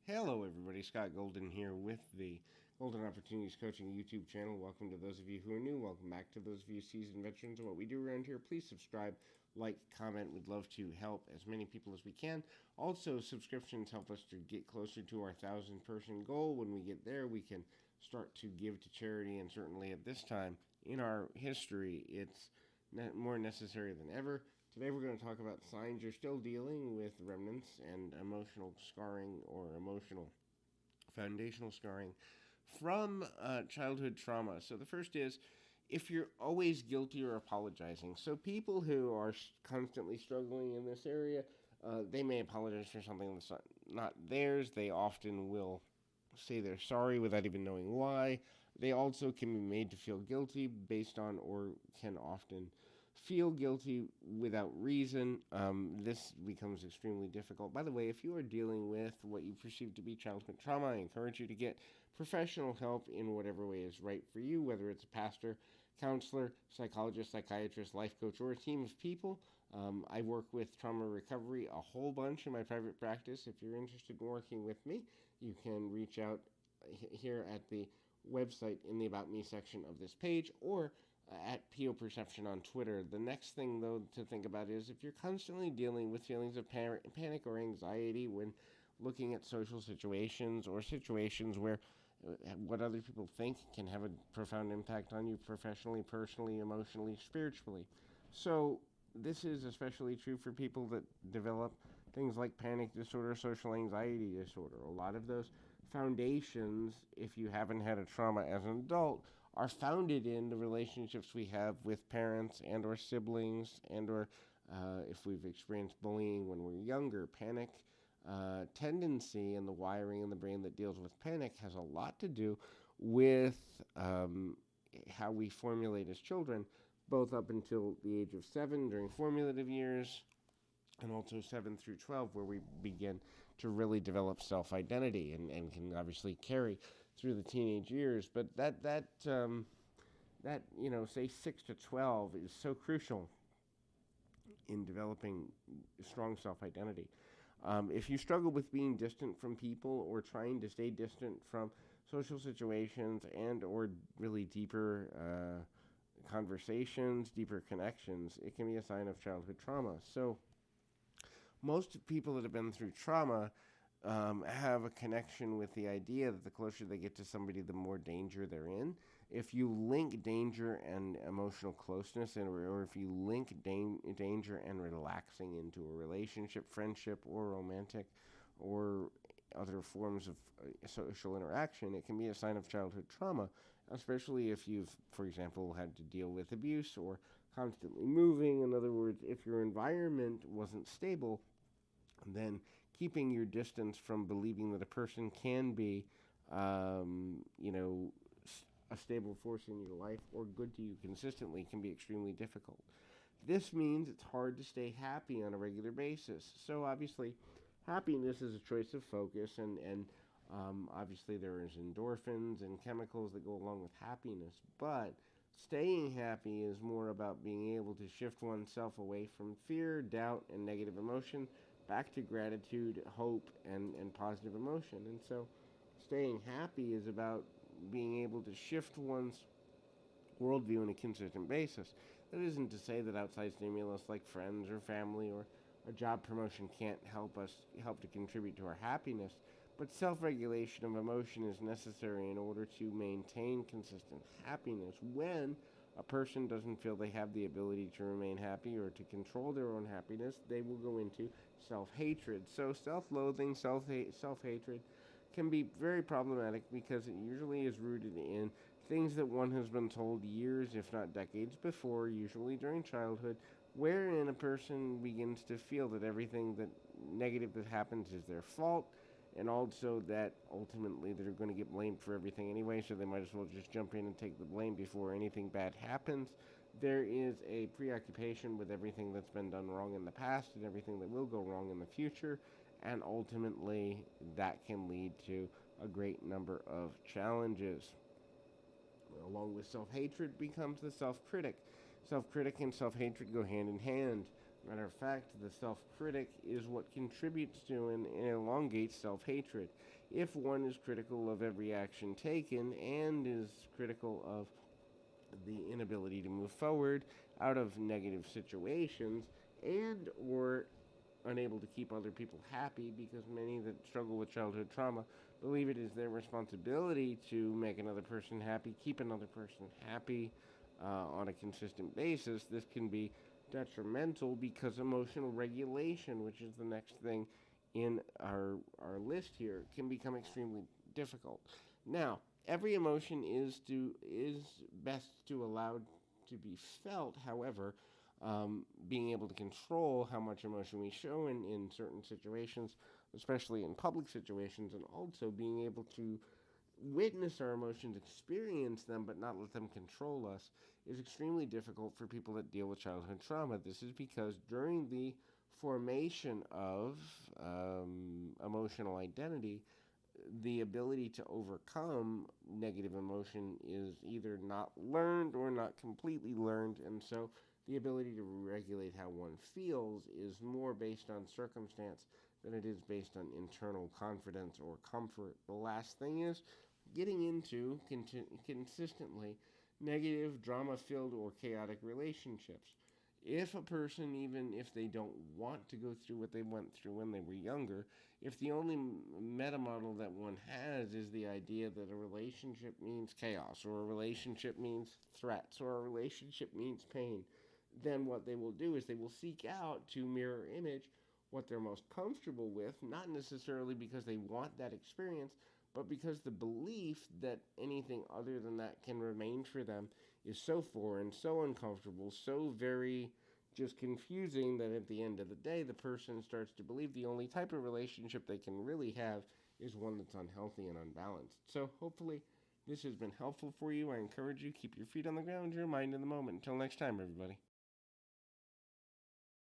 Hello, everybody. Scott Golden here with the Golden Opportunities Coaching YouTube channel. Welcome to those of you who are new. Welcome back to those of you seasoned veterans of what we do around here. Please subscribe, like, comment. We'd love to help as many people as we can. Also, subscriptions help us to get closer to our 1,000-person goal. When we get there, we can start to give to charity, and certainly at this time in our history, it's more necessary than ever. Today we're going to talk about signs you're still dealing with remnants and emotional scarring or emotional foundational scarring from childhood trauma. So the first is if you're always guilty or apologizing. So people who are constantly struggling in this area, they may apologize for something that's not theirs. They often will say they're sorry without even knowing why. They also can be made to feel guilty based on, or can often feel guilty without reason. This becomes extremely difficult. By the way, if you are dealing with what you perceive to be childhood trauma, I encourage you to get professional help in whatever way is right for you, whether it's a pastor, counselor, psychologist, psychiatrist, life coach, or a team of people. I work with trauma recovery a whole bunch in my private practice. If you're interested in working with me, you can reach out here at the website in the About Me section of this page, or at PO Perception on Twitter. The next thing, though, to think about is if you're constantly dealing with feelings of panic or anxiety when looking at social situations or situations where what other people think can have a profound impact on you professionally, personally, emotionally, spiritually. So, this is especially true for people that develop things like panic disorder, social anxiety disorder. A lot of those foundations, if you haven't had a trauma as an adult, are founded in the relationships we have with parents and or siblings and or if we've experienced bullying when we're younger. Panic tendency and the wiring in the brain that deals with panic has a lot to do with how we formulate as children, both up until the age of 7 during formative years and also 7 through 12, where we begin to really develop self-identity and can obviously carry through the teenage years. But that say 6 to 12 is so crucial in developing strong self-identity. If you struggle with being distant from people or trying to stay distant from social situations and or really deeper conversations, deeper connections, it can be a sign of childhood trauma. So most people that have been through trauma have a connection with the idea that the closer they get to somebody, the more danger they're in. If you link danger and emotional closeness, or if you link danger and relaxing into a relationship, friendship, or romantic, or other forms of social interaction, it can be a sign of childhood trauma, especially if you've, for example, had to deal with abuse or constantly moving. In other words, if your environment wasn't stable, then keeping your distance from believing that a person can be, a stable force in your life or good to you consistently can be extremely difficult. This means it's hard to stay happy on a regular basis. So obviously, happiness is a choice of focus, and obviously there is endorphins and chemicals that go along with happiness. But staying happy is more about being able to shift oneself away from fear, doubt, and negative emotion back to gratitude, hope, and positive emotion. And so staying happy is about being able to shift one's worldview on a consistent basis. That isn't to say that outside stimulus like friends or family or a job promotion can't help to contribute to our happiness, but self-regulation of emotion is necessary in order to maintain consistent happiness. When a person doesn't feel they have the ability to remain happy or to control their own happiness, they will go into self-hatred. So self-loathing, self-hatred can be very problematic because it usually is rooted in things that one has been told years, if not decades before, usually during childhood, wherein a person begins to feel that everything that negative that happens is their fault, and also that ultimately they're going to get blamed for everything anyway, so they might as well just jump in and take the blame before anything bad happens. There is a preoccupation with everything that's been done wrong in the past and everything that will go wrong in the future, and ultimately that can lead to a great number of challenges. Along with self-hatred becomes the self-critic. Self-critic and self-hatred go hand in hand. Matter of fact, the self-critic is what contributes to and elongates self-hatred. If one is critical of every action taken and is critical of the inability to move forward out of negative situations and or unable to keep other people happy, because many that struggle with childhood trauma believe it is their responsibility to make another person happy, keep another person happy on a consistent basis. This can be detrimental because emotional regulation, which is the next thing in our list here, can become extremely difficult. Now, every emotion is best to allow to be felt. However, being able to control how much emotion we show in certain situations, especially in public situations, and also being able to witness our emotions, experience them, but not let them control us, is extremely difficult for people that deal with childhood trauma. This is because during the formation of emotional identity, the ability to overcome negative emotion is either not learned or not completely learned, and so the ability to regulate how one feels is more based on circumstance than it is based on internal confidence or comfort. The last thing is getting into consistently negative, drama filled, or chaotic relationships. If a person, even if they don't want to go through what they went through when they were younger, if the only meta model that one has is the idea that a relationship means chaos, or a relationship means threats, or a relationship means pain, then what they will do is they will seek out to mirror image what they're most comfortable with, not necessarily because they want that experience, but because the belief that anything other than that can remain for them is so foreign, so uncomfortable, so very just confusing that at the end of the day, the person starts to believe the only type of relationship they can really have is one that's unhealthy and unbalanced. So hopefully this has been helpful for you. I encourage you, keep your feet on the ground, your mind in the moment. Until next time, everybody.